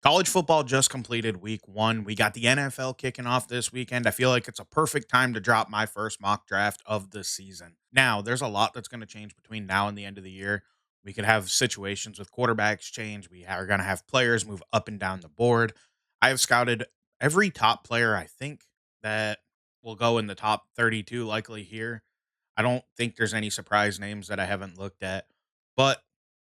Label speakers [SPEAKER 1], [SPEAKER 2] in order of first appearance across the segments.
[SPEAKER 1] College football just completed week one. We got the NFL kicking off this weekend. I feel like it's a perfect time to drop my first mock draft of the season. Now, there's a lot that's going to change between now and the end of the year. We could have situations with quarterbacks change. We are going to have players move up and down the board. I have scouted every top player I think that will go in the top 32 likely here. I don't think there's any surprise names that I haven't looked at, but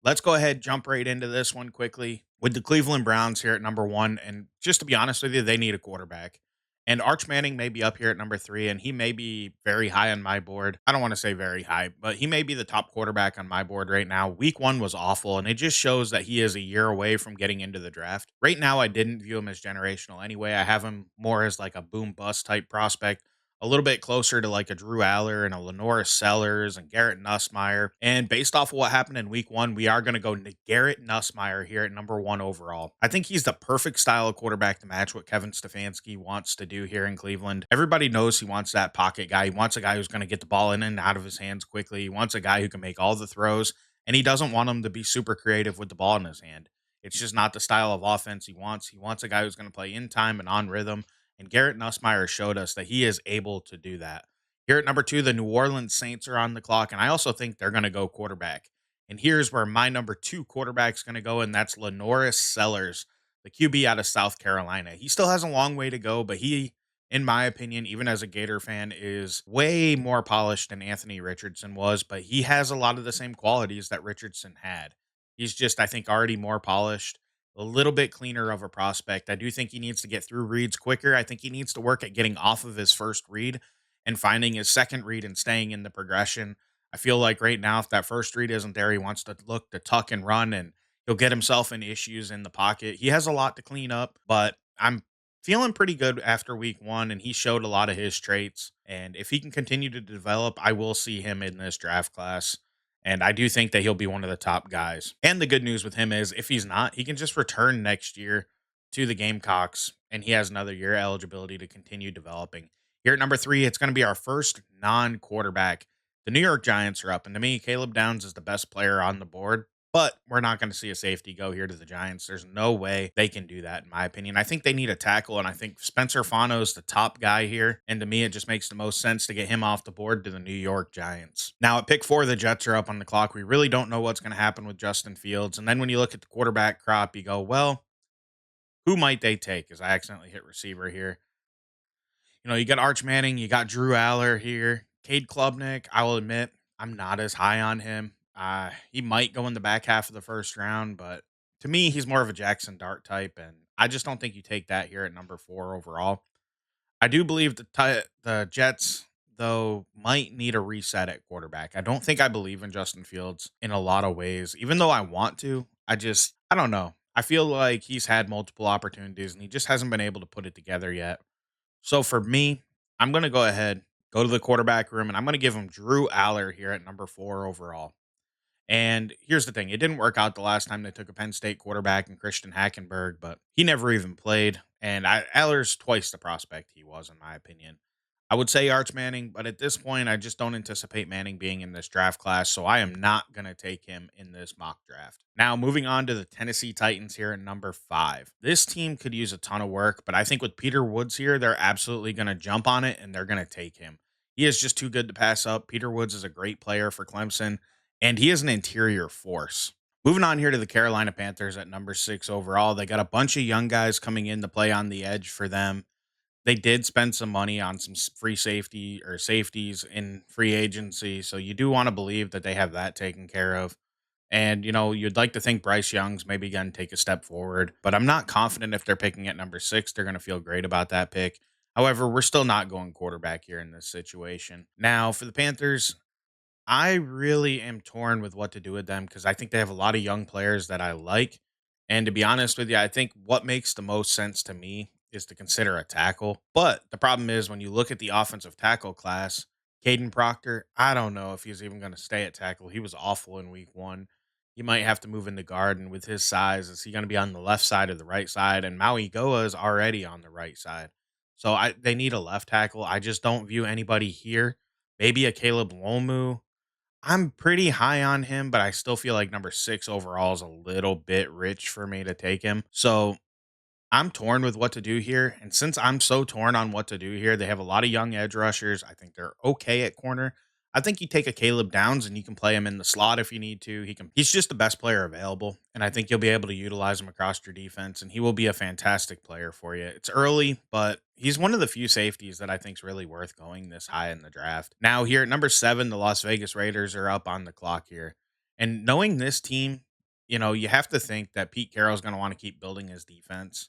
[SPEAKER 1] let's go ahead, jump right into this one quickly with the Cleveland Browns here at number one. And just to be honest with you, they need a quarterback. And Arch Manning may be up here at number three, and he may be very high on my board. I don't want to say very high, but he may be the top quarterback on my board right now. Week one was awful, and it just shows that he is a year away from getting into the draft. Right now, I didn't view him as generational anyway. I have him more as like a boom bust type prospect, a little bit closer to like a Drew Aller and a Lenora Sellers and Garrett Nussmeyer. And based off of what happened in week one, we are going to go to Garrett Nussmeyer here at number one overall. I think he's the perfect style of quarterback to match what Kevin Stefanski wants to do here in Cleveland. Everybody knows he wants that pocket guy. He wants a guy who's going to get the ball in and out of his hands quickly. He wants a guy who can make all the throws, and he doesn't want him to be super creative with the ball in his hand. It's just not the style of offense he wants. He wants a guy who's going to play in time and on rhythm. And Garrett Nussmeyer showed us that he is able to do that. Here at number two, the New Orleans Saints are on the clock, and I also think they're going to go quarterback. And here's where my number two quarterback is going to go, and that's Lenoris Sellers, the QB out of South Carolina. He still has a long way to go, but he, in my opinion, even as a Gator fan, is way more polished than Anthony Richardson was, but he has a lot of the same qualities that Richardson had. He's just, I think, already more polished, a little bit cleaner of a prospect. I do think he needs to get through reads quicker. I think he needs to work at getting off of his first read and finding his second read and staying in the progression. I feel like right now, if that first read isn't there, he wants to look to tuck and run, and he'll get himself in issues in the pocket. He has a lot to clean up, but I'm feeling pretty good after week one, and he showed a lot of his traits. And if he can continue to develop, I will see him in this draft class. And I do think that he'll be one of the top guys. And the good news with him is if he's not, he can just return next year to the Gamecocks, and he has another year eligibility to continue developing. Here at number three, it's going to be our first non quarterback. The New York Giants are up, and to me, Caleb Downs is the best player on the board. But we're not going to see a safety go here to the Giants. There's no way they can do that, in my opinion. I think they need a tackle, and I think Spencer Fano's the top guy here. And to me, it just makes the most sense to get him off the board to the New York Giants. Now, at pick four, the Jets are up on the clock. We really don't know what's going to happen with Justin Fields. And then when you look at the quarterback crop, you go, well, who might they take? Because I accidentally hit receiver here. You know, you got Arch Manning, you got Drew Aller here. Cade Klubnik, I will admit, I'm not as high on him. He might go in the back half of the first round, but to me, he's more of a Jackson Dart type, and I just don't think you take that here at number four overall. I do believe the Jets, though, might need a reset at quarterback. I don't think I believe in Justin Fields in a lot of ways, even though I want to. I don't know. I feel like he's had multiple opportunities and he just hasn't been able to put it together yet. So for me, I'm going to go ahead, go to the quarterback room, and I'm going to give him Drew Aller here at number four overall. And here's the thing, it didn't work out the last time they took a Penn State quarterback in Christian Hackenberg, but he never even played. And Aller's twice the prospect he was, in my opinion. I would say Arch Manning, but at this point, I just don't anticipate Manning being in this draft class, so I am not going to take him in this mock draft. Now, moving on to the Tennessee Titans here at number five. This team could use a ton of work, but I think with Peter Woods here, they're absolutely going to jump on it and they're going to take him. He is just too good to pass up. Peter Woods is a great player for Clemson, and he is an interior force. Moving on here to the Carolina Panthers at number six overall. They got a bunch of young guys coming in to play on the edge for them. They did spend some money on some free safety or safeties in free agency. So you do want to believe that they have that taken care of. And, you know, you'd like to think Bryce Young's maybe going to take a step forward, but I'm not confident if they're picking at number six, they're going to feel great about that pick. However, we're still not going quarterback here in this situation. Now, for the Panthers, I really am torn with what to do with them because I think they have a lot of young players that I like. And to be honest with you, I think what makes the most sense to me is to consider a tackle. But the problem is when you look at the offensive tackle class, Caden Proctor, I don't know if he's even going to stay at tackle. He was awful in week one. He might have to move into guard, and with his size, is he going to be on the left side or the right side? And Maui Goa is already on the right side. So they need a left tackle. I just don't view anybody here. Maybe a Caleb Lomu. I'm pretty high on him, but I still feel like number six overall is a little bit rich for me to take him. So I'm torn with what to do here. And since I'm so torn on what to do here, they have a lot of young edge rushers. I think they're okay at corner. I think you take a Caleb Downs and you can play him in the slot if you need to. He's just the best player available. And I think you'll be able to utilize him across your defense. And he will be a fantastic player for you. It's early, but he's one of the few safeties that I think is really worth going this high in the draft. Now, here at number 7, the Las Vegas Raiders are up on the clock here. And knowing this team, you have to think that Pete Carroll's going to want to keep building his defense.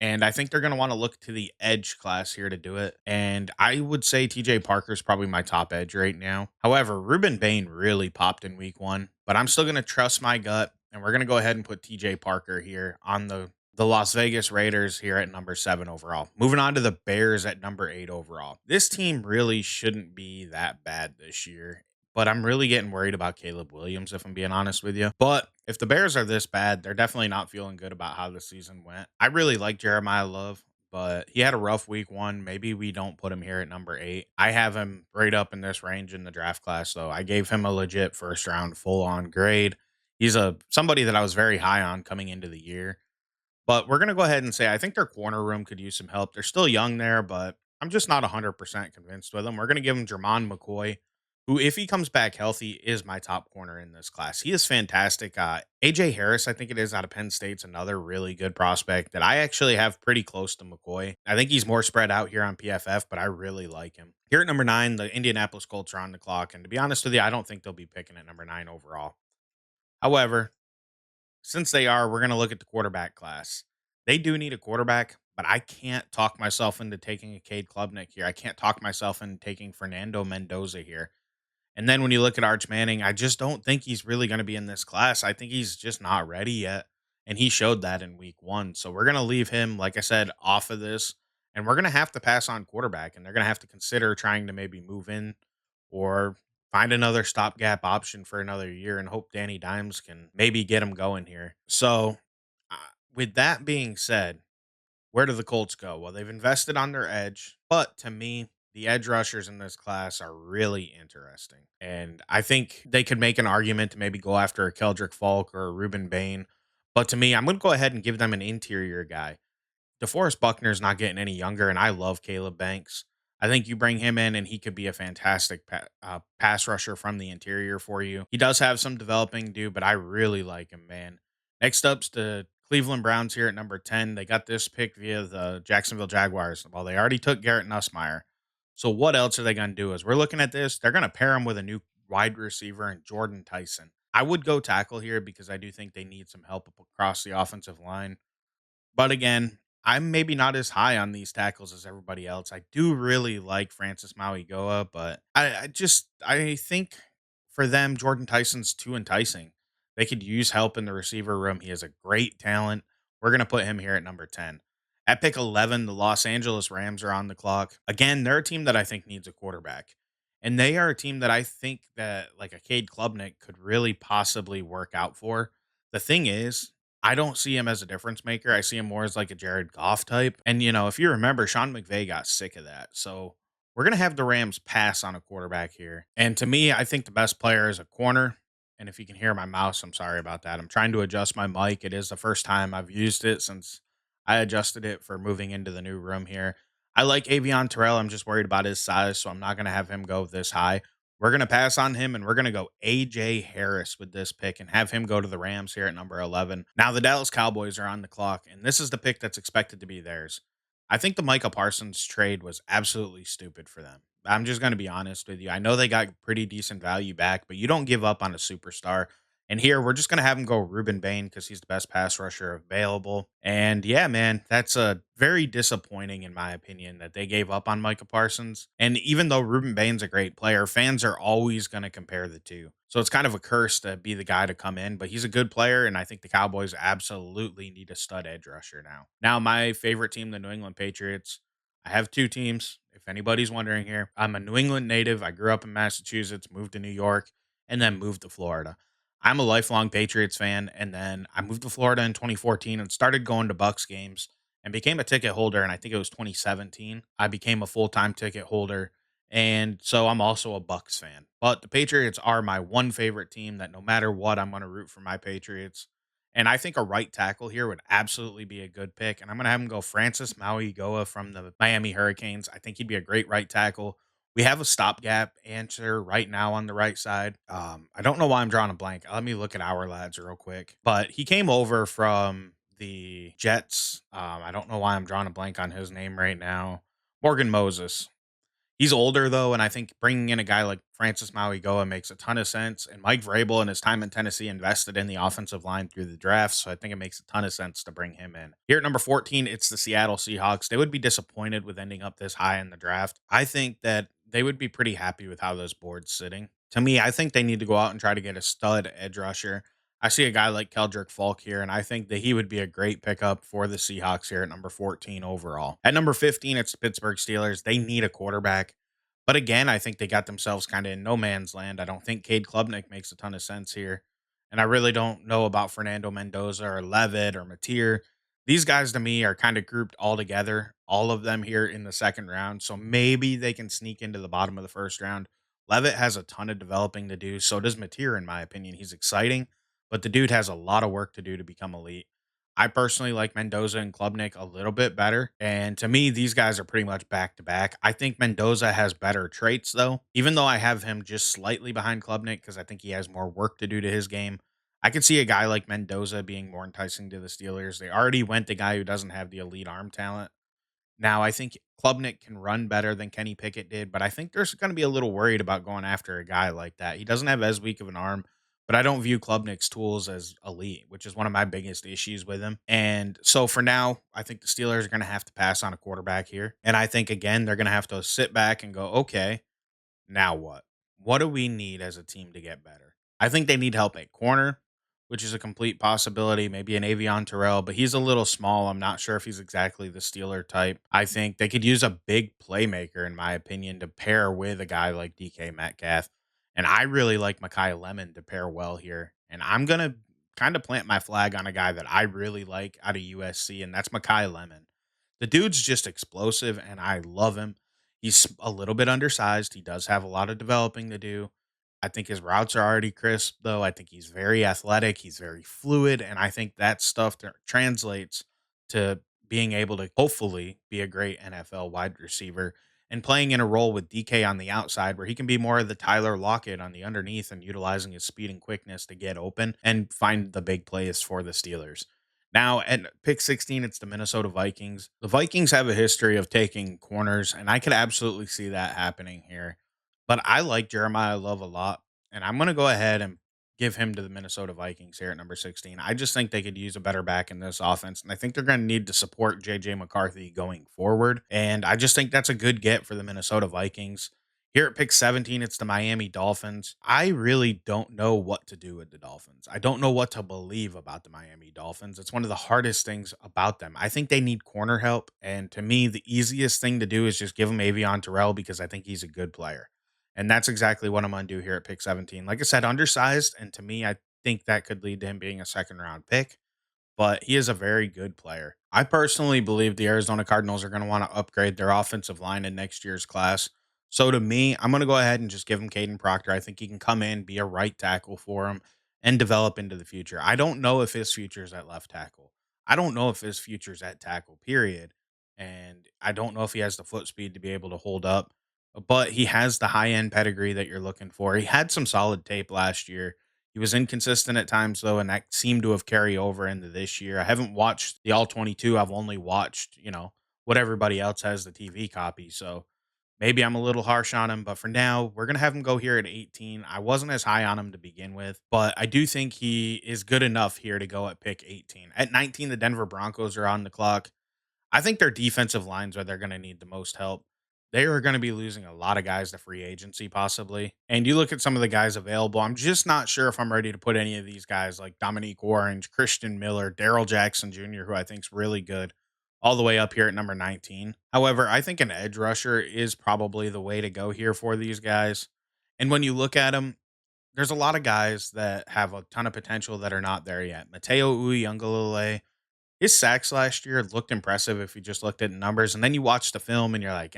[SPEAKER 1] And I think they're going to want to look to the edge class here to do it. And I would say TJ Parker is probably my top edge right now. However, Ruben Bain really popped in week 1, but I'm still going to trust my gut. And we're going to go ahead and put TJ Parker here on the Las Vegas Raiders here at number 7 overall. Moving on to the Bears at number 8 overall. This team really shouldn't be that bad this year, but I'm really getting worried about Caleb Williams, if I'm being honest with you. But if the Bears are this bad, they're definitely not feeling good about how the season went. I really like Jeremiah Love, but he had a rough week 1. Maybe we don't put him here at number 8. I have him right up in this range in the draft class, though. I gave him a legit first round full on grade. He's a somebody that I was very high on coming into the year. But we're gonna go ahead and say I think their corner room could use some help. They're still young there, but I'm just not 100% convinced with them. We're gonna give him Jermon McCoy, who, if he comes back healthy, is my top corner in this class. He is fantastic. AJ Harris, I think it is out of Penn State's another really good prospect that I actually have pretty close to McCoy. I think he's more spread out here on PFF, but I really like him. Here at number 9, the Indianapolis Colts are on the clock, and to be honest with you, I don't think they'll be picking at number 9 overall. However, since they are, we're going to look at the quarterback class. They do need a quarterback, but I can't talk myself into taking a Cade Klubnik here. I can't talk myself into taking Fernando Mendoza here. And then when you look at Arch Manning, I just don't think he's really going to be in this class. I think he's just not ready yet. And he showed that in week 1. So we're going to leave him, like I said, off of this. And we're going to have to pass on quarterback. And they're going to have to consider trying to maybe move in or find another stopgap option for another year and hope Danny Dimes can maybe get him going here. So, uh, with that being said, where do the Colts go? Well, they've invested on their edge, but to me, the edge rushers in this class are really interesting. And I think they could make an argument to maybe go after a Keldrick Falk or a Ruben Bain. But to me, I'm going to go ahead and give them an interior guy. DeForest Buckner's not getting any younger, and I love Caleb Banks. I think you bring him in, and he could be a fantastic pass rusher from the interior for you. He does have some developing to do, but I really like him, man. Next up's the Cleveland Browns here at number 10. They got this pick via the Jacksonville Jaguars. Well, they already took Garrett Nussmeyer. So what else are they going to do? As we're looking at this, they're going to pair him with a new wide receiver and Jordan Tyson. I would go tackle here because I do think they need some help across the offensive line. But again, I'm maybe not as high on these tackles as everybody else. I do really like Francis Mauigoa, but I think for them, Jordan Tyson's too enticing. They could use help in the receiver room. He has a great talent. We're gonna put him here at number 10. At pick 11, the Los Angeles Rams are on the clock. Again, they're a team that I think needs a quarterback. And they are a team that I think that like a Cade Klubnik could really possibly work out for. The thing is, I don't see him as a difference maker. I see him more as like a Jared Goff type. And, if you remember, Sean McVay got sick of that. So we're going to have the Rams pass on a quarterback here. And to me, I think the best player is a corner. And if you can hear my mouse, I'm sorry about that. I'm trying to adjust my mic. It is the first time I've used it since I adjusted it for moving into the new room here. I like Avion Terrell. I'm just worried about his size, so I'm not going to have him go this high. We're going to pass on him and we're going to go AJ Harris with this pick and have him go to the Rams here at number 11. Now, the Dallas Cowboys are on the clock, and this is the pick that's expected to be theirs. I think the Micah Parsons trade was absolutely stupid for them. I'm just going to be honest with you. I know they got pretty decent value back, but you don't give up on a superstar. And here we're just going to have him go Ruben Bain because he's the best pass rusher available. And yeah, man, that's a very disappointing in my opinion that they gave up on Micah Parsons. And even though Ruben Bain's a great player, fans are always going to compare the two. So it's kind of a curse to be the guy to come in, but he's a good player. And I think the Cowboys absolutely need a stud edge rusher now. Now, my favorite team, the New England Patriots. I have two teams. If anybody's wondering here, I'm a New England native. I grew up in Massachusetts, moved to New York, and then moved to Florida. I'm a lifelong Patriots fan, and then I moved to Florida in 2014 and started going to Bucks games and became a ticket holder. And I think it was 2017. I became a full time ticket holder, and so I'm also a Bucks fan. But the Patriots are my one favorite team. That no matter what, I'm going to root for my Patriots. And I think a right tackle here would absolutely be a good pick. And I'm going to have him go Francis Mauigoa from the Miami Hurricanes. I think he'd be a great right tackle. We have a stopgap answer right now on the right side. I don't know why I'm drawing a blank. Let me look at our lads real quick. But he came over from the Jets. I don't know why I'm drawing a blank on his name right now. Morgan Moses. He's older though, and I think bringing in a guy like Francis Mauigoa makes a ton of sense. And Mike Vrabel in his time in Tennessee invested in the offensive line through the draft, so I think it makes a ton of sense to bring him in. Here at number 14, it's the Seattle Seahawks. They would be disappointed with ending up this high in the draft. I think that they would be pretty happy with how those board's sitting. To me, I think they need to go out and try to get a stud edge rusher. I see a guy like Keldrick Falk here, and I think that he would be a great pickup for the Seahawks here at number 14 overall. At number 15, it's the Pittsburgh Steelers. They need a quarterback. But again, I think they got themselves kind of in no man's land. I don't think Cade Klubnik makes a ton of sense here. And I really don't know about Fernando Mendoza or Levitt or Mateer. These guys to me are kind of grouped all together, all of them here in the second round. So maybe they can sneak into the bottom of the first round. Levitt has a ton of developing to do. So does Mateer, in my opinion. He's exciting, but the dude has a lot of work to do to become elite. I personally like Mendoza and Klubnik a little bit better. And to me, these guys are pretty much back to back. I think Mendoza has better traits, though. Even though I have him just slightly behind Klubnik because I think he has more work to do to his game, I could see a guy like Mendoza being more enticing to the Steelers. They already went the guy who doesn't have the elite arm talent. Now, I think Klubnik can run better than Kenny Pickett did, but I think there's going to be a little worried about going after a guy like that. He doesn't have as weak of an arm, but I don't view Klubnik's tools as elite, which is one of my biggest issues with him. And so for now, I think the Steelers are going to have to pass on a quarterback here. And I think, again, they're going to have to sit back and go, okay, now what? What do we need as a team to get better? I think they need help at corner, which is a complete possibility. Maybe an Avion Terrell, but he's a little small. I'm not sure if he's exactly the Steeler type. I think they could use a big playmaker, in my opinion, to pair with a guy like DK Metcalf. And I really like Makai Lemon to pair well here. And I'm going to kind of plant my flag on a guy that I really like out of USC, and that's Makai Lemon. The dude's just explosive, and I love him. He's a little bit undersized. He does have a lot of developing to do. I think his routes are already crisp, though. I think he's very athletic. He's very fluid. And I think that stuff translates to being able to hopefully be a great NFL wide receiver and playing in a role with DK on the outside where he can be more of the Tyler Lockett on the underneath and utilizing his speed and quickness to get open and find the big plays for the Steelers. Now, at pick 16, it's the Minnesota Vikings. The Vikings have a history of taking corners, and I could absolutely see that happening here. But I like Jeremiah Love a lot, and I'm going to go ahead and give him to the Minnesota Vikings here at number 16. I just think they could use a better back in this offense, and I think they're going to need to support JJ McCarthy going forward. And I just think that's a good get for the Minnesota Vikings. Here at pick 17, it's the Miami Dolphins. I really don't know what to do with the Dolphins. I don't know what to believe about the Miami Dolphins. It's one of the hardest things about them. I think they need corner help. And to me, the easiest thing to do is just give them Avion Terrell because I think he's a good player. And that's exactly what I'm going to do here at pick 17. Like I said, undersized. And to me, I think that could lead to him being a second round pick, but he is a very good player. I personally believe the Arizona Cardinals are going to want to upgrade their offensive line in next year's class. So to me, I'm going to go ahead and just give him Caden Proctor. I think he can come in, be a right tackle for him, and develop into the future. I don't know if his future is at left tackle. I don't know if his future is at tackle, period. And I don't know if he has the foot speed to be able to hold up, but he has the high end pedigree that you're looking for. He had some solid tape last year. He was inconsistent at times though, and that seemed to have carried over into this year. I haven't watched the all 22. I've only watched, what everybody else has the TV copy. So maybe I'm a little harsh on him, but for now, we're going to have him go here at 18. I wasn't as high on him to begin with, but I do think he is good enough here to go at pick 18. At 19, the Denver Broncos are on the clock. I think their defensive lines where they're going to need the most help. They are going to be losing a lot of guys to free agency, possibly. And you look at some of the guys available. I'm just not sure if I'm ready to put any of these guys like Dominique Orange, Christian Miller, Daryl Jackson Jr., who I think is really good, all the way up here at number 19. However, I think an edge rusher is probably the way to go here for these guys. And when you look at them, there's a lot of guys that have a ton of potential that are not there yet. Mateo Uyunglele, his sacks last year looked impressive if you just looked at the numbers, and then you watch the film and you're like,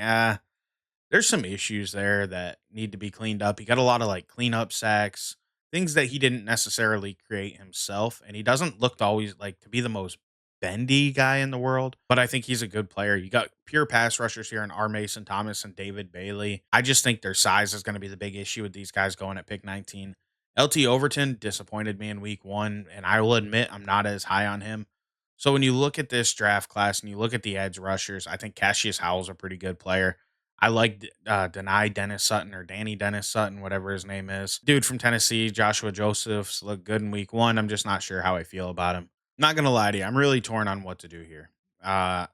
[SPEAKER 1] there's some issues there that need to be cleaned up. He got a lot of like cleanup sacks. things that he didn't necessarily create himself. And he doesn't look to always like to be the most bendy guy in the world, but I think he's a good player. You got pure pass rushers here in R. Mason Thomas and David Bailey. I just think their size is going to be the big issue with these guys going at pick 19. LT Overton disappointed me in week one, and I will admit I'm not as high on him. So when you look at this draft class and you look at the edge rushers, I think Cassius Howell's a pretty good player. I like Denai Dennis Sutton or Danny Dennis Sutton, whatever his name is. Dude from Tennessee, Joshua Josephs looked good in week one. I'm just not sure how I feel about him. Not gonna lie to you, I'm really torn on what to do here. Uh,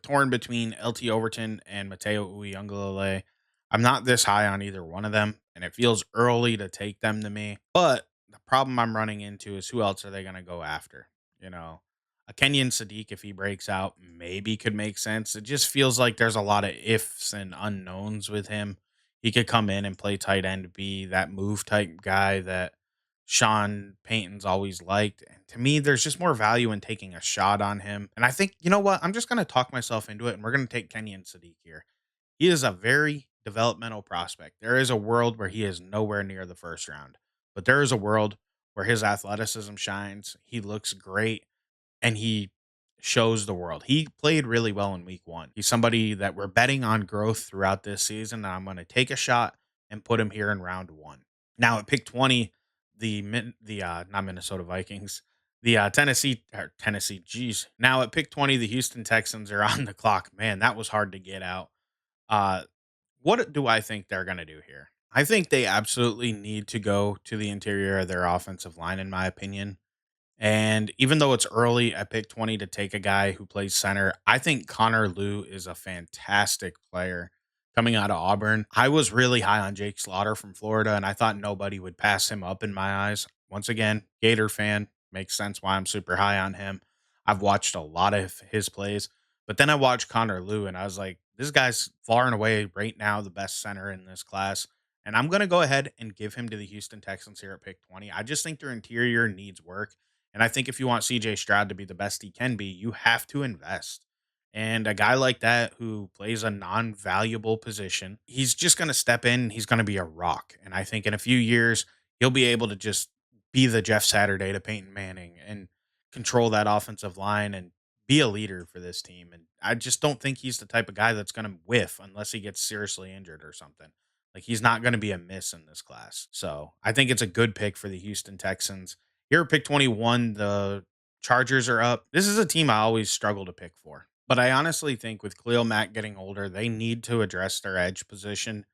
[SPEAKER 1] torn between LT Overton and Mateo Uyunglele. I'm not this high on either one of them, and it feels early to take them to me. But the problem I'm running into is who else are they gonna go after? You know, a Kenyan Sadiq, if he breaks out, maybe could make sense. It just feels like there's a lot of ifs and unknowns with him. He could come in and play tight end, be that move type guy that Sean Payton's always liked. And to me, there's just more value in taking a shot on him. And I think, you know what? I'm just going to talk myself into it, and we're going to take Kenyan Sadiq here. He is a very developmental prospect. There is a world where he is nowhere near the first round, but there is a world where his athleticism shines. He looks great and he shows the world. He played really well in week one. He's somebody that we're betting on growth throughout this season. And I'm going to take a shot and put him here in round one. Now at pick 20, not Minnesota Vikings, the Tennessee, geez. Now at pick 20, the Houston Texans are on the clock. Man, that was hard to get out. Uh, what do I think they're going to do here? I think they absolutely need to go to the interior of their offensive line, in my opinion. And even though it's early at pick 20 to take a guy who plays center, I think Connor Liu is a fantastic player coming out of Auburn. I was really high on Jake Slaughter from Florida, and I thought nobody would pass him up in my eyes. Once again, Gator fan, makes sense why I'm super high on him. I've watched a lot of his plays, but then I watched Connor Liu, and I was like, this guy's far and away right now the best center in this class. And I'm going to go ahead and give him to the Houston Texans here at pick 20. I just think their interior needs work. And I think if you want CJ Stroud to be the best he can be, you have to invest. And a guy like that who plays a non valuable position, he's just going to step in. He's going to be a rock. And I think in a few years, he'll be able to just be the Jeff Saturday to Peyton Manning and control that offensive line and be a leader for this team. And I just don't think he's the type of guy that's going to whiff unless he gets seriously injured or something. Like he's not going to be a miss in this class. So I think it's a good pick for the Houston Texans. Here at pick 21, the Chargers are up. This is a team I always struggle to pick for. But I honestly think with Khalil Mack getting older, they need to address their edge position.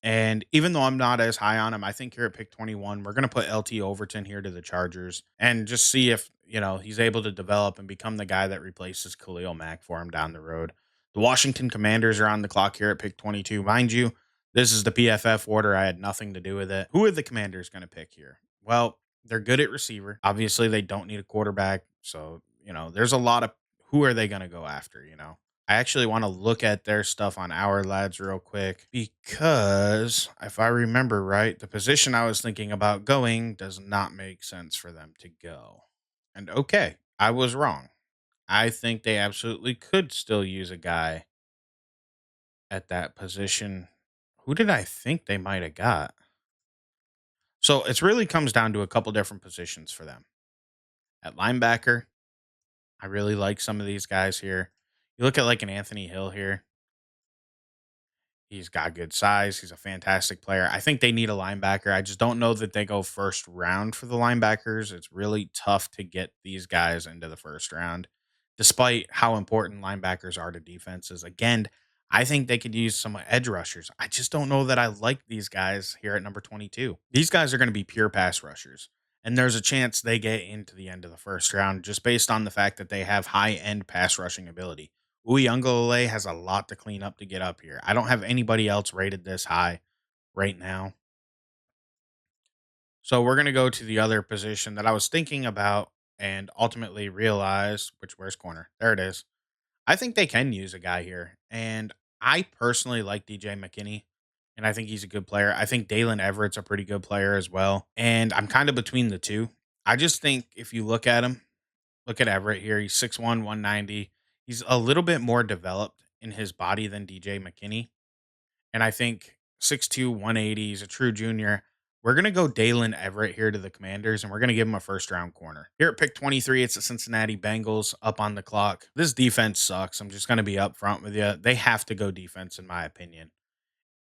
[SPEAKER 1] And even though I'm not as high on him, I think here at pick 21, we're going to put LT Overton here to the Chargers and just see if, he's able to develop and become the guy that replaces Khalil Mack for him down the road. The Washington Commanders are on the clock here at pick 22. Mind you, this is the PFF order. I had nothing to do with it. Who are the Commanders going to pick here? Well, they're good at receiver. Obviously, they don't need a quarterback. So, there's a lot of who are they going to go after? I actually want to look at their stuff on Our Lads real quick because if I remember right, the position I was thinking about going does not make sense for them to go. And okay, I was wrong. I think they absolutely could still use a guy at that position. Who did I think they might have got? So it really comes down to a couple different positions for them. At linebacker, I really like some of these guys here. You look at like an Anthony Hill here. He's got good size. He's a fantastic player. I think they need a linebacker. I just don't know that they go first round for the linebackers. It's really tough to get these guys into the first round, despite how important linebackers are to defenses. Again, I think they could use some edge rushers. I just don't know that I like these guys here at number 22. These guys are going to be pure pass rushers. And there's a chance they get into the end of the first round just based on the fact that they have high end pass rushing ability. Uyunglele has a lot to clean up to get up here. I don't have anybody else rated this high right now. So we're going to go to the other position that I was thinking about and ultimately realized, where's corner? There it is. I think they can use a guy here. And I personally like DJ McKinney. And I think he's a good player. I think Dalen Everett's a pretty good player as well. And I'm kind of between the two. I just think if you look at him, look at Everett here. He's 6'1, 190. He's a little bit more developed in his body than DJ McKinney. And I think 6'2, 180. He's a true junior. We're going to go Dalen Everett here to the Commanders, and we're going to give him a first round corner. Here at pick 23, it's the Cincinnati Bengals up on the clock. This defense sucks. I'm just going to be upfront with you. They have to go defense, in my opinion.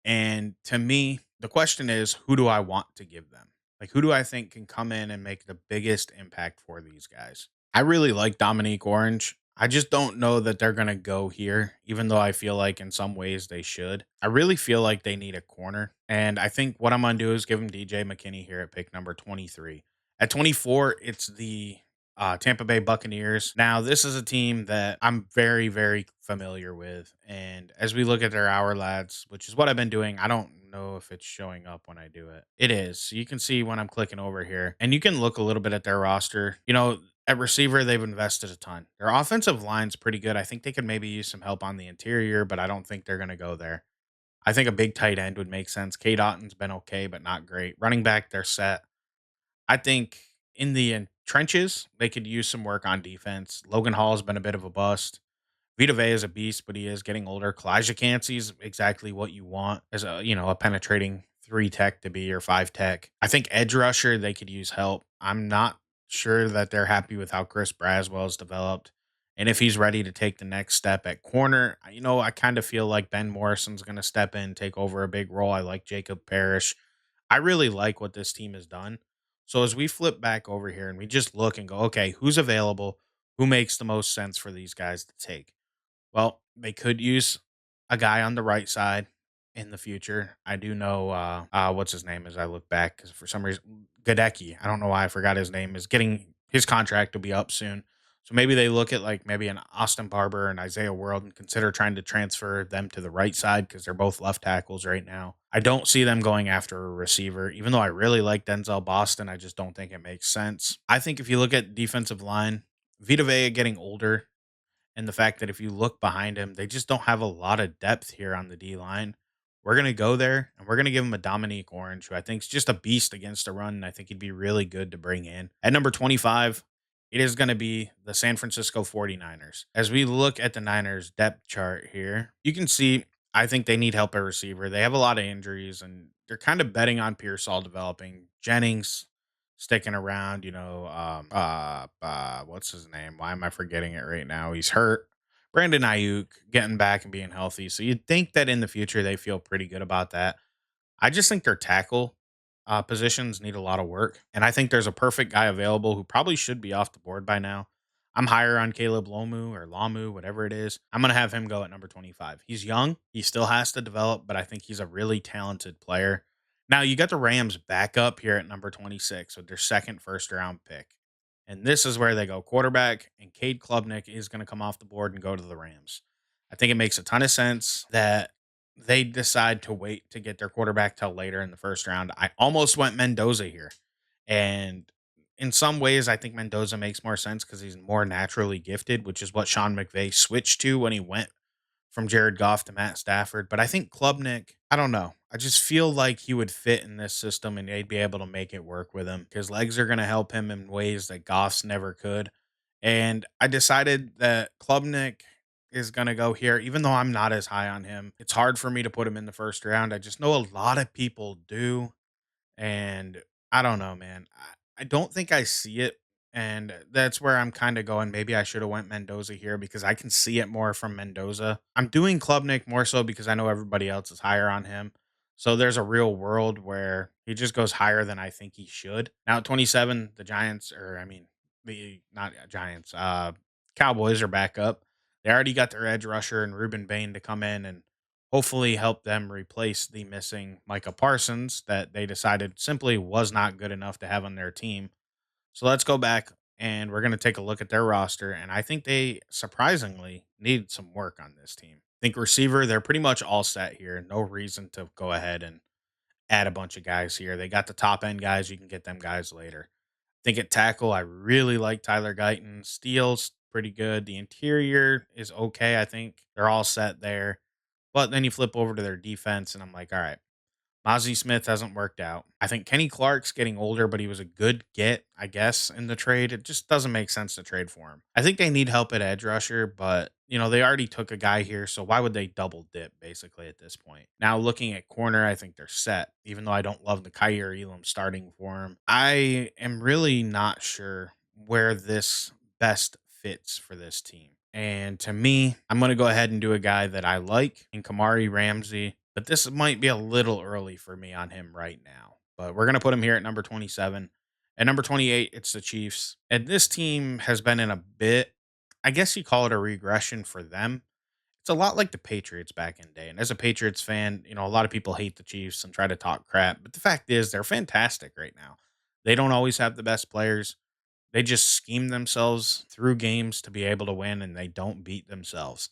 [SPEAKER 1] And to me, the question is, who do I want to give them? Like, who do I think can come in and make the biggest impact for these guys? I really like Dominique Orange. I just don't know that they're going to go here, even though I feel like in some ways they should. I really feel like they need a corner. And I think what I'm going to do is give them DJ McKinney here at pick number 23. At 24, it's the Tampa Bay Buccaneers. Now, this is a team that I'm very, very familiar with. And as we look at their hour lads, which is what I've been doing, I don't know if it's showing up when I do it. It is. So you can see when I'm clicking over here, and you can look a little bit at their roster. At receiver, they've invested a ton. Their offensive line's pretty good. I think they could maybe use some help on the interior, but I don't think they're going to go there. I think a big tight end would make sense. Kate Otton's been okay, but not great. Running back, they're set. I think in the trenches, they could use some work on defense. Logan Hall has been a bit of a bust. Vita Vea is a beast, but he is getting older. Kalijah Cansey's exactly what you want as a penetrating three tech to be your five tech. I think edge rusher, they could use help. I'm not sure that they're happy with how Chris Braswell has developed. And if he's ready to take the next step at corner, I kind of feel like Ben Morrison's going to step in, take over a big role. I like Jacob Parrish. I really like what this team has done. So as we flip back over here and we just look and go, okay, who's available? Who makes the most sense for these guys to take? Well, they could use a guy on the right side in the future. I do know what's his name as I look back because for some reason Gadecki, I don't know why I forgot his name, is getting his contract to be up soon. So maybe they look at like maybe an Austin Barber and Isaiah World and consider trying to transfer them to the right side because they're both left tackles right now. I don't see them going after a receiver, even though I really like Denzel Boston. I just don't think it makes sense. I think if you look at defensive line, Vita Vea getting older and the fact that if you look behind him, they just don't have a lot of depth here on the D line. We're going to go there and we're going to give him a Dominique Orange, who I think is just a beast against the run. And I think he'd be really good to bring in. At number 25, it is going to be the San Francisco 49ers. As we look at the Niners depth chart here, you can see I think they need help at receiver. They have a lot of injuries and they're kind of betting on Pearsall developing. Jennings sticking around, what's his name? Why am I forgetting it right now? He's hurt. Brandon Ayuk getting back and being healthy. So you'd think that in the future they feel pretty good about that. I just think their tackle positions need a lot of work. And I think there's a perfect guy available who probably should be off the board by now. I'm higher on Caleb Lomu or Lamu, whatever it is. I'm going to have him go at number 25. He's young. He still has to develop, but I think he's a really talented player. Now, you got the Rams back up here at number 26 with their second first round pick. And this is where they go quarterback, and Cade Klubnik is going to come off the board and go to the Rams. I think it makes a ton of sense that they decide to wait to get their quarterback till later in the first round. I almost went Mendoza here. And in some ways, I think Mendoza makes more sense because he's more naturally gifted, which is what Sean McVay switched to when he went from Jared Goff to Matt Stafford. But I think Klubnik, I don't know. I just feel like he would fit in this system and they'd be able to make it work with him because legs are going to help him in ways that Goff's never could. And I decided that Klubnik is going to go here, even though I'm not as high on him. It's hard for me to put him in the first round. I just know a lot of people do. And I don't know, man. I don't think I see it. And that's where I'm kind of going. Maybe I should have went Mendoza here because I can see it more from Mendoza. I'm doing Klubnik more so because I know everybody else is higher on him. So there's a real world where he just goes higher than I think he should. Now at 27, the Giants, or I mean, the not Giants, Cowboys are back up. They already got their edge rusher and Ruben Bain to come in and hopefully help them replace the missing Micah Parsons that they decided simply was not good enough to have on their team. So let's go back and we're going to take a look at their roster. And I think they surprisingly need some work on this team. I think receiver, they're pretty much all set here. No reason to go ahead and add a bunch of guys here. They got the top end guys. You can get them guys later. I think at tackle, I really like Tyler Guyton. Steele's pretty good. The interior is okay. I think they're all set there. But then you flip over to their defense, and I'm like, all right, Mozzie Smith hasn't worked out. I think Kenny Clark's getting older, but he was a good get, I guess, in the trade. It just doesn't make sense to trade for him. I think they need help at edge rusher, but they already took a guy here, so why would they double dip basically at this point? Now, looking at corner, I think they're set. Even though I don't love the Kyer Elam starting for him, I am really not sure where this best fits for this team. And to me, I'm going to go ahead and do a guy that I like in Kamari Ramsey, but this might be a little early for me on him right now. But we're going to put him here at number 27. At number 28, it's the Chiefs. And this team has been in a bit, I guess you call it a regression for them. It's a lot like the Patriots back in the day. And as a Patriots fan, a lot of people hate the Chiefs and try to talk crap. But the fact is, they're fantastic right now. They don't always have the best players. They just scheme themselves through games to be able to win and they don't beat themselves.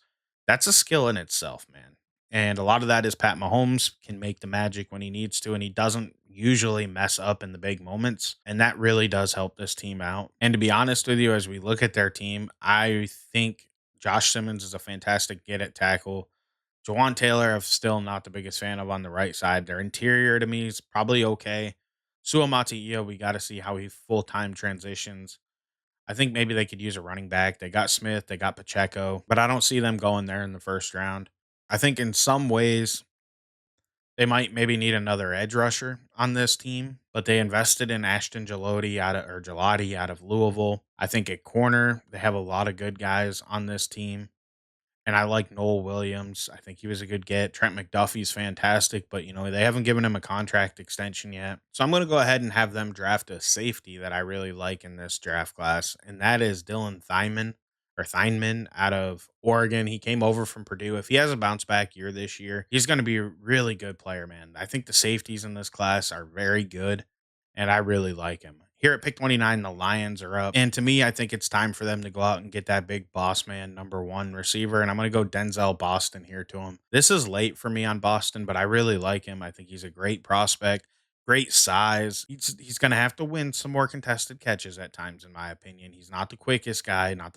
[SPEAKER 1] That's a skill in itself, man. And a lot of that is Pat Mahomes can make the magic when he needs to, and he doesn't usually mess up in the big moments. And that really does help this team out. And to be honest with you, as we look at their team, I think Josh Simmons is a fantastic get at tackle. Jawan Taylor, I'm still not the biggest fan of on the right side. Their interior to me is probably okay. Suamati we got to see how he full time transitions. I think maybe they could use a running back. They got Smith, they got Pacheco, but I don't see them going there in the first round. I think in some ways they might maybe need another edge rusher on this team, but they invested in Ashton Gelati out of Louisville. I think at corner they have a lot of good guys on this team. And I like Noel Williams. I think he was a good get. Trent McDuffie's fantastic, but they haven't given him a contract extension yet. So I'm going to go ahead and have them draft a safety that I really like in this draft class, and that is Dylan Theinman out of Oregon. He came over from Purdue. If he has a bounce back year this year, he's going to be a really good player, man. I think the safeties in this class are very good, and I really like him. Here at pick 29, the Lions are up. And to me, I think it's time for them to go out and get that big boss man, number one receiver. And I'm going to go Denzel Boston here to him. This is late for me on Boston, but I really like him. I think he's a great prospect, great size. He's going to have to win some more contested catches at times, in my opinion. He's not the quickest guy, not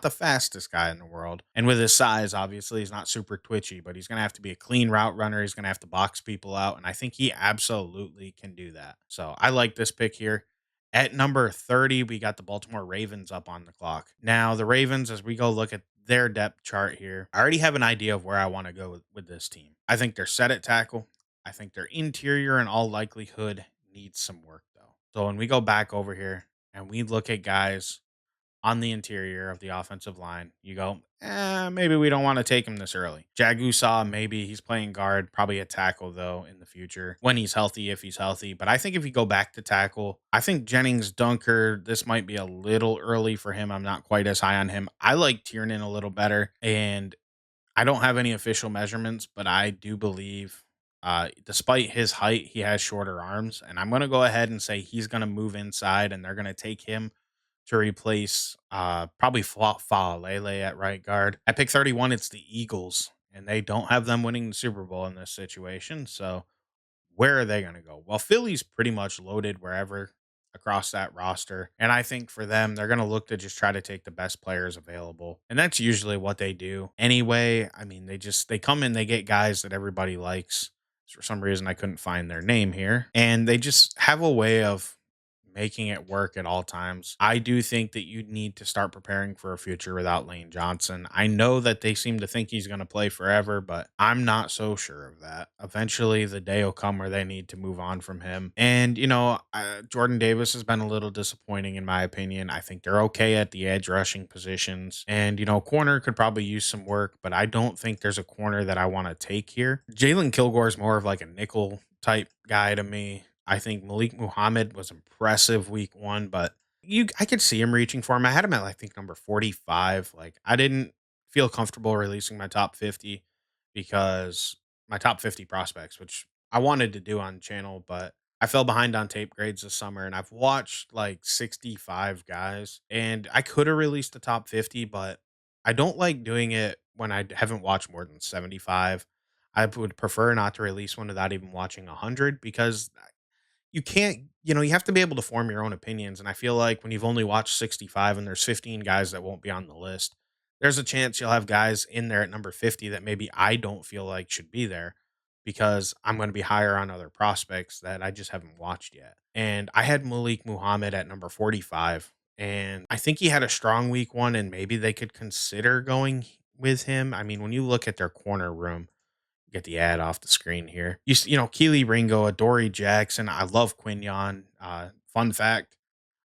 [SPEAKER 1] the fastest guy in the world. And with his size, obviously, he's not super twitchy, but he's going to have to be a clean route runner. He's going to have to box people out. And I think he absolutely can do that. So I like this pick here. At number 30, we got the Baltimore Ravens up on the clock. Now, the Ravens, as we go look at their depth chart here, I already have an idea of where I want to go with this team. I think they're set at tackle. I think their interior, in all likelihood, needs some work, though. So when we go back over here and we look at guys on the interior of the offensive line, you go, maybe we don't want to take him this early. Jagusa, maybe he's playing guard, probably a tackle though in the future when he's healthy, if he's healthy. But I think if you go back to tackle, I think Jennings Dunker, this might be a little early for him. I'm not quite as high on him. I like Tiernan a little better, and I don't have any official measurements, but I do believe. Despite his height, he has shorter arms, and I'm going to go ahead and say he's going to move inside, and they're going to take him to replace probably Lele at right guard. At pick 31, it's the Eagles, and they don't have them winning the Super Bowl in this situation. So where are they going to go? Well, Philly's pretty much loaded wherever across that roster. And I think for them, they're going to look to just try to take the best players available. And that's usually what they do. Anyway, I mean, they come in, they get guys that everybody likes. For some reason, I couldn't find their name here. And they just have a way of making it work at all times. I do think that you need to start preparing for a future without Lane Johnson. I know that they seem to think he's going to play forever, but I'm not so sure of that. Eventually, the day will come where they need to move on from him. And, Jordan Davis has been a little disappointing in my opinion. I think they're okay at the edge rushing positions. And, corner could probably use some work, but I don't think there's a corner that I want to take here. Jalen Kilgore is more of like a nickel type guy to me. I think Malik Muhammad was impressive week one, but I could see him reaching for him. I had him at I think number 45. Like I didn't feel comfortable releasing my top 50 because my top 50 prospects, which I wanted to do on channel, but I fell behind on tape grades this summer and I've watched like 65 guys and I could have released the top 50, but I don't like doing it when I haven't watched more than 75. I would prefer not to release one without even watching 100 because you can't, you have to be able to form your own opinions. And I feel like when you've only watched 65 and there's 15 guys that won't be on the list, there's a chance you'll have guys in there at number 50 that maybe I don't feel like should be there because I'm going to be higher on other prospects that I just haven't watched yet. And I had Malik Muhammad at number 45. And I think he had a strong week one, and maybe they could consider going with him. I mean, when you look at their corner room, get the ad off the screen here. Keely Ringo, Adoree Jackson. I love Quinion. Fun fact: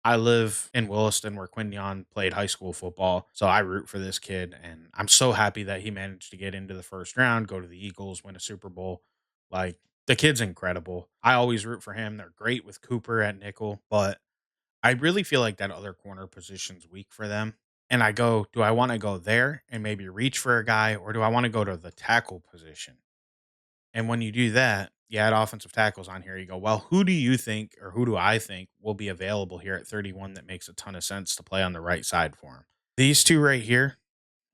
[SPEAKER 1] I live in Williston where Quinion played high school football, so I root for this kid, and I'm so happy that he managed to get into the first round, go to the Eagles, win a Super Bowl. Like the kid's incredible. I always root for him. They're great with Cooper at nickel, but I really feel like that other corner position's weak for them. And I go, do I want to go there and maybe reach for a guy, or do I want to go to the tackle position? And when you do that, you add offensive tackles on here. You go, well, who do you think, or who do I think will be available here at 31 that makes a ton of sense to play on the right side for him? These two right here,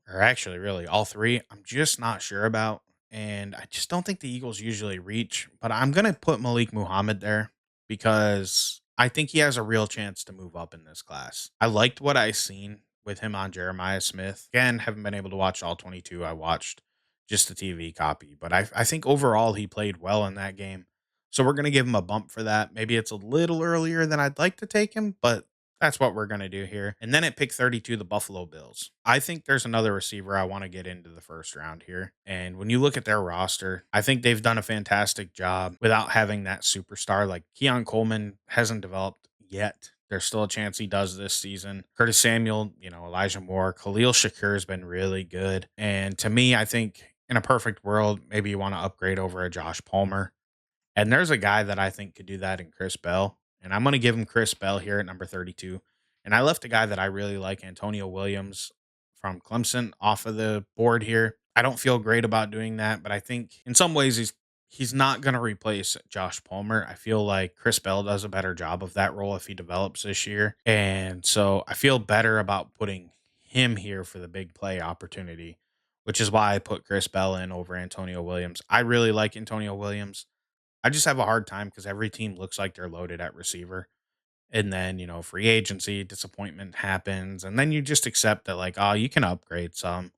[SPEAKER 1] or actually, really, all three, I'm just not sure about. And I just don't think the Eagles usually reach, but I'm going to put Malik Muhammad there because I think he has a real chance to move up in this class. I liked what I seen with him on Jeremiah Smith. Again, haven't been able to watch all 22. I watched just the TV copy, but I think overall he played well in that game. So we're going to give him a bump for that. Maybe it's a little earlier than I'd like to take him, but that's what we're going to do here. And then at pick 32, the Buffalo Bills. I think there's another receiver I want to get into the first round here. And when you look at their roster, I think they've done a fantastic job without having that superstar. Like Keon Coleman hasn't developed yet. There's still a chance he does this season. Curtis Samuel, Elijah Moore, Khalil Shakir has been really good. And to me, I think in a perfect world, maybe you want to upgrade over a Josh Palmer. And there's a guy that I think could do that in Chris Bell. And I'm going to give him Chris Bell here at number 32. And I left a guy that I really like, Antonio Williams from Clemson, off of the board here. I don't feel great about doing that, but I think in some ways he's not going to replace Josh Palmer. I feel like Chris Bell does a better job of that role if he develops this year. And so I feel better about putting him here for the big play opportunity, which is why I put Chris Bell in over Antonio Williams. I really like Antonio Williams. I just have a hard time because every team looks like they're loaded at receiver. And then, free agency disappointment happens. And then you just accept that, like, oh, you can upgrade some.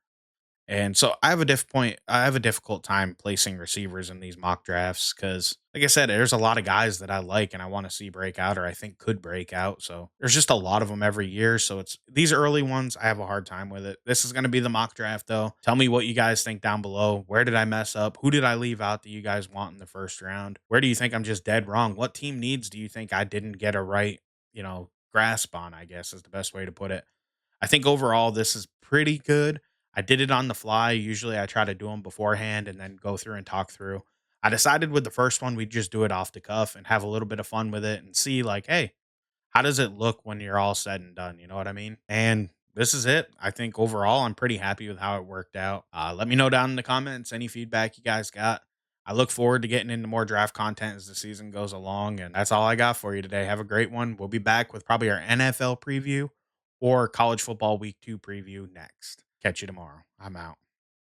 [SPEAKER 1] And so I have a difficult time placing receivers in these mock drafts because, like I said, there's a lot of guys that I like and I want to see break out or I think could break out. So there's just a lot of them every year. So it's these early ones, I have a hard time with it. This is going to be the mock draft, though. Tell me what you guys think down below. Where did I mess up? Who did I leave out that you guys want in the first round? Where do you think I'm just dead wrong? What team needs do you think I didn't get a right, grasp on, I guess is the best way to put it. I think overall this is pretty good. I did it on the fly. Usually I try to do them beforehand and then go through and talk through. I decided with the first one we'd just do it off the cuff and have a little bit of fun with it and see like, hey, how does it look when you're all said and done? You know what I mean? And this is it. I think overall I'm pretty happy with how it worked out. Let me know down in the comments any feedback you guys got. I look forward to getting into more draft content as the season goes along. And that's all I got for you today. Have a great one. We'll be back with probably our NFL preview or college football week 2 preview next. Catch you tomorrow. I'm out.